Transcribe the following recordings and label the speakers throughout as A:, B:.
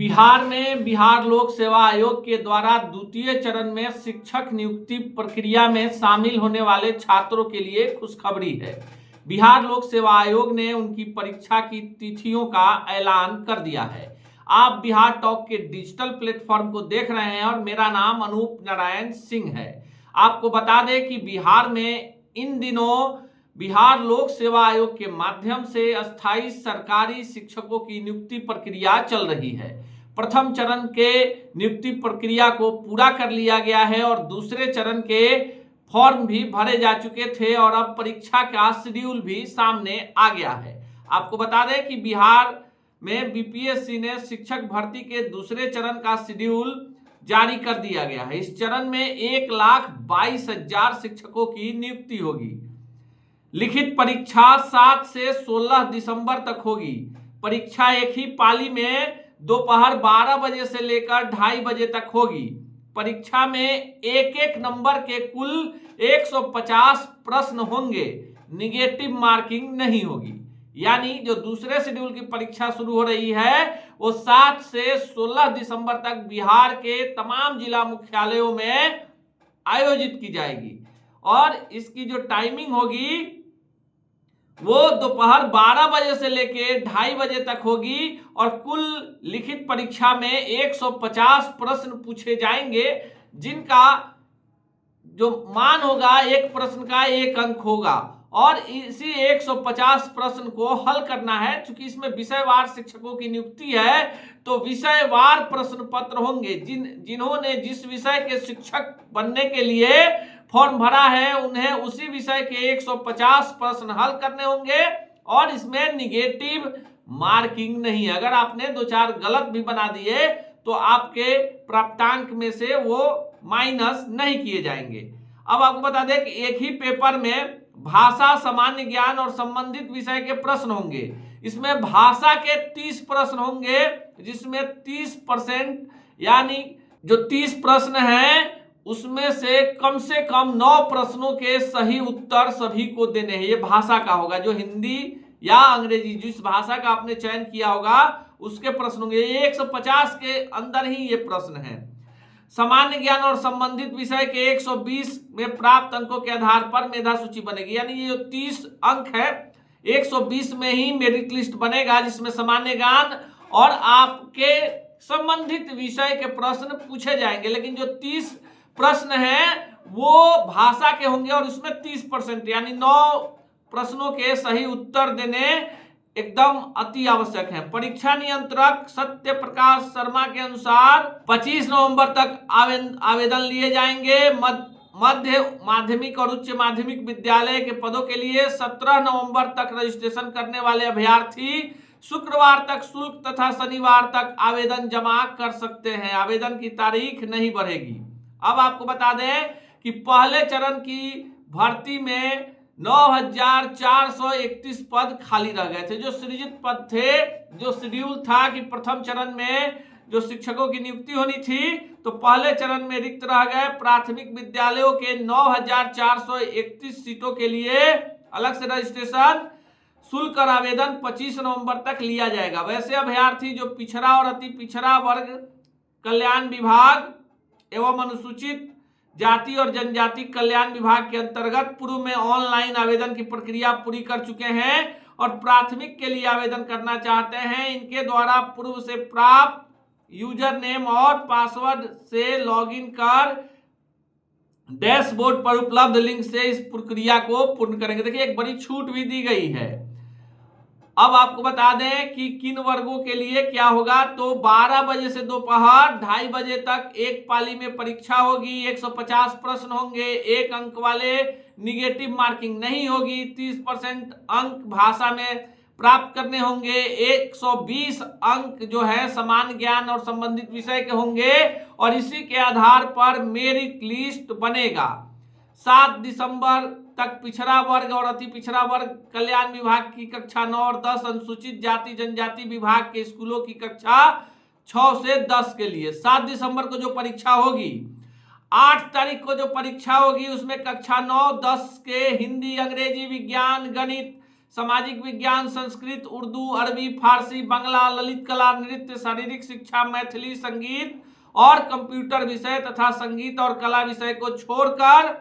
A: बिहार में बिहार लोक सेवा आयोग के द्वारा द्वितीय चरण में शिक्षक नियुक्ति प्रक्रिया में शामिल होने वाले छात्रों के लिए खुशखबरी है। बिहार लोक सेवा आयोग ने उनकी परीक्षा की तिथियों का ऐलान कर दिया है। आप बिहार टॉक के डिजिटल प्लेटफॉर्म को देख रहे हैं और मेरा नाम अनूप नारायण सिंह है। आपको बता दें कि बिहार में इन दिनों बिहार लोक सेवा आयोग के माध्यम से अस्थायी सरकारी शिक्षकों की नियुक्ति प्रक्रिया चल रही है। प्रथम चरण के नियुक्ति प्रक्रिया को पूरा कर लिया गया है और दूसरे चरण के फॉर्म भी भरे जा चुके थे और अब परीक्षा का शेड्यूल भी सामने आ गया है। आपको बता दें कि बिहार में बीपीएससी ने शिक्षक भर्ती के दूसरे चरण का शेड्यूल जारी कर दिया गया है। इस चरण में 1,22,000 शिक्षकों की नियुक्ति होगी। लिखित परीक्षा 7 से 16 दिसंबर तक होगी। परीक्षा एक ही पाली में दोपहर 12 बजे से लेकर 2:30 बजे तक होगी। परीक्षा में एक एक नंबर के कुल 150 प्रश्न होंगे। निगेटिव मार्किंग नहीं होगी। यानी जो दूसरे शेड्यूल की परीक्षा शुरू हो रही है वो 7 से 16 दिसंबर तक बिहार के तमाम जिला मुख्यालयों में आयोजित की जाएगी और इसकी जो टाइमिंग होगी वो दोपहर 12 बजे से लेके 2:30 बजे तक होगी और कुल लिखित परीक्षा में 150 प्रश्न पूछे जाएंगे, जिनका जो मान होगा एक प्रश्न का 1 अंक होगा और इसी 150 प्रश्न को हल करना है। चूंकि इसमें विषयवार शिक्षकों की नियुक्ति है तो विषयवार प्रश्न पत्र होंगे। जिन्होंने जिस विषय के शिक्षक बनने के लिए फॉर्म भरा है उन्हें उसी विषय के 150 प्रश्न हल करने होंगे और इसमें निगेटिव मार्किंग नहीं है। अगर आपने 2-4 गलत भी बना दिए तो आपके प्राप्तांक में से वो माइनस नहीं किए जाएंगे। अब आपको बता दें कि एक ही पेपर में भाषा, सामान्य ज्ञान और संबंधित विषय के प्रश्न होंगे। इसमें भाषा के 30 प्रश्न होंगे, जिसमें 30% यानी जो 30 प्रश्न हैं उसमें से कम 9 प्रश्नों के सही उत्तर सभी को देने हैं। ये भाषा का होगा, जो हिंदी या अंग्रेजी जिस भाषा का आपने चयन किया होगा उसके प्रश्न होंगे। ये 150 के अंदर ही ये प्रश्न है। सामान्य ज्ञान और संबंधित विषय के 120 में प्राप्त अंकों के आधार पर मेधा सूची बनेगी। यानी ये जो 30 अंक है 120 में ही मेरिट लिस्ट बनेगा, जिसमें सामान्य ज्ञान और आपके संबंधित विषय के प्रश्न पूछे जाएंगे। लेकिन जो 30 प्रश्न हैं वो भाषा के होंगे और उसमें 30% यानी 9 प्रश्नों के सही उत्तर देने एकदम अति आवश्यक है। परीक्षा नियंत्रक सत्य प्रकाश शर्मा के अनुसार 25 नवंबर तक आवेदन लिए जाएंगे। मध्य माध्यमिक और उच्च माध्यमिक विद्यालय के पदों के लिए 17 नवंबर तक रजिस्ट्रेशन करने वाले अभ्यर्थी शुक्रवार तक शुल्क तथा शनिवार तक आवेदन जमा कर सकते हैं। आवेदन की तारीख नहीं बढ़ेगी। अब आपको बता दें कि पहले चरण की भर्ती में 9,431 पद खाली रह गए थे। जो सृजित पद थे, जो शेड्यूल था कि प्रथम चरण में जो शिक्षकों की नियुक्ति होनी थी तो पहले चरण में रिक्त रह गए। प्राथमिक विद्यालयों के 9,431 सीटों के लिए अलग से रजिस्ट्रेशन शुल्क और आवेदन 25 नवंबर तक लिया जाएगा। वैसे अभ्यर्थी जो पिछड़ा और अति पिछड़ा वर्ग कल्याण विभाग एवं अनुसूचित जाति और जनजाति कल्याण विभाग के अंतर्गत पूर्व में ऑनलाइन आवेदन की प्रक्रिया पूरी कर चुके हैं और प्राथमिक के लिए आवेदन करना चाहते हैं, इनके द्वारा पूर्व से प्राप्त यूजर नेम और पासवर्ड से लॉगिन कर डैशबोर्ड पर उपलब्ध लिंक से इस प्रक्रिया को पूर्ण करेंगे। देखिए एक बड़ी छूट भी दी गई है। अब आपको बता दें कि किन वर्गों के लिए क्या होगा। तो 12 बजे से दोपहर 2:30 बजे तक एक पाली में परीक्षा होगी। 150 प्रश्न होंगे, 1 अंक वाले, निगेटिव मार्किंग नहीं होगी। 30% अंक भाषा में प्राप्त करने होंगे। 120 अंक जो है सामान्य ज्ञान और संबंधित विषय के होंगे और इसी के आधार पर मेरिट लिस्ट बनेगा। 7 दिसंबर तक पिछड़ा वर्ग और अति पिछड़ा वर्ग कल्याण विभाग की कक्षा 9 और 10, अनुसूचित जाति जनजाति विभाग के स्कूलों की कक्षा 6 से 10 के लिए 7 दिसंबर को जो परीक्षा होगी। 8 तारीख को जो परीक्षा होगी उसमें कक्षा 9, 10 के हिंदी, अंग्रेजी, विज्ञान, गणित, सामाजिक विज्ञान, संस्कृत, उर्दू, अरबी, फारसी, बांग्ला, ललित कला, नृत्य, शारीरिक शिक्षा, मैथिली, संगीत और कंप्यूटर विषय तथा संगीत और कला विषय को छोड़कर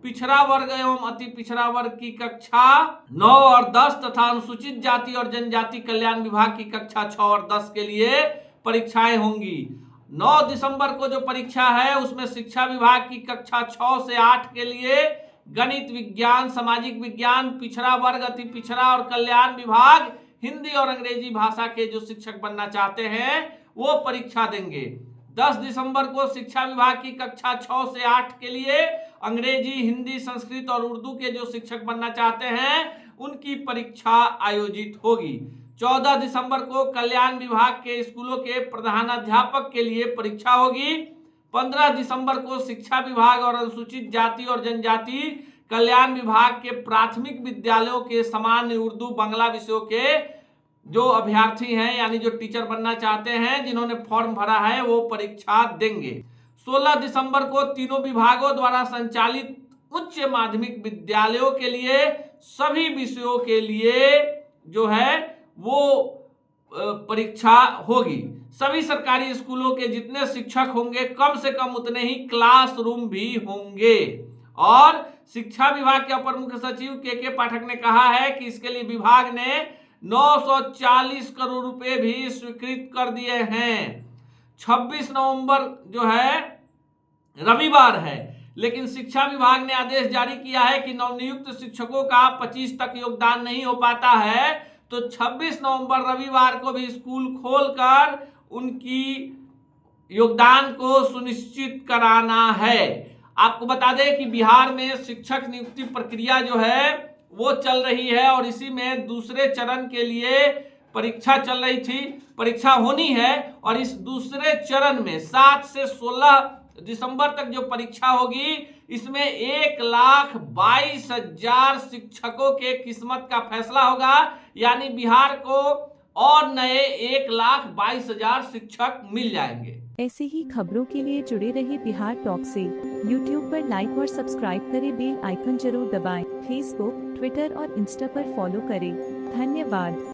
A: पिछड़ा वर्ग एवं अति पिछड़ा वर्ग की कक्षा 9 और 10 तथा अनुसूचित जाति और जनजाति कल्याण विभाग की कक्षा 6 और 10 के लिए परीक्षाएं होंगी। 9 दिसंबर को जो परीक्षा है उसमें शिक्षा विभाग की कक्षा 6 से 8 के लिए गणित, विज्ञान, सामाजिक विज्ञान, पिछड़ा वर्ग, अति पिछड़ा और कल्याण विभाग, हिंदी और अंग्रेजी भाषा के जो शिक्षक बनना चाहते हैं वो परीक्षा देंगे। 10 दिसंबर को शिक्षा विभाग की कक्षा 6 से 8 के लिए अंग्रेजी, हिंदी, संस्कृत और उर्दू के जो शिक्षक बनना चाहते हैं उनकी परीक्षा आयोजित होगी। 14 दिसंबर को कल्याण विभाग के स्कूलों के प्रधानाध्यापक के लिए परीक्षा होगी। 15 दिसंबर को शिक्षा विभाग और अनुसूचित जाति और जनजाति कल्याण विभाग के प्राथमिक विद्यालयों के सामान्य उर्दू, बांग्ला विषयों के जो अभ्यर्थी हैं यानी जो टीचर बनना चाहते हैं जिन्होंने फॉर्म भरा है वो परीक्षा देंगे। 16 दिसंबर को तीनों विभागों द्वारा संचालित उच्च माध्यमिक विद्यालयों के लिए सभी विषयों के लिए जो है वो परीक्षा होगी। सभी सरकारी स्कूलों के जितने शिक्षक होंगे कम से कम उतने ही क्लासरूम भी होंगे। और शिक्षा विभाग के अपर मुख्य सचिव के पाठक ने कहा है कि इसके लिए विभाग ने 940 करोड़ रुपए भी स्वीकृत कर दिए हैं। 26 नवंबर जो है रविवार है, लेकिन शिक्षा विभाग ने आदेश जारी किया है कि नवनियुक्त शिक्षकों का 25 तक योगदान नहीं हो पाता है, तो 26 नवंबर रविवार को भी स्कूल खोलकर उनकी योगदान को सुनिश्चित कराना है। आपको बता दें कि बिहार में शिक्षक नियुक्ति प्रक्रिया जो है वो चल रही है और इसी में दूसरे चरण के लिए परीक्षा चल रही थी, परीक्षा होनी है। और इस दूसरे चरण में 7 से 16 दिसंबर तक जो परीक्षा होगी इसमें 1,22,000 शिक्षकों के किस्मत का फैसला होगा, यानी बिहार को और नए 1,22,000 शिक्षक मिल जाएंगे।
B: ऐसे ही खबरों के लिए जुड़े रहिए बिहार टॉक से। यूट्यूब पर लाइक और सब्सक्राइब करें, बेल आइकन जरूर दबाएं। फेसबुक, ट्विटर और इंस्टा पर फॉलो करें। धन्यवाद।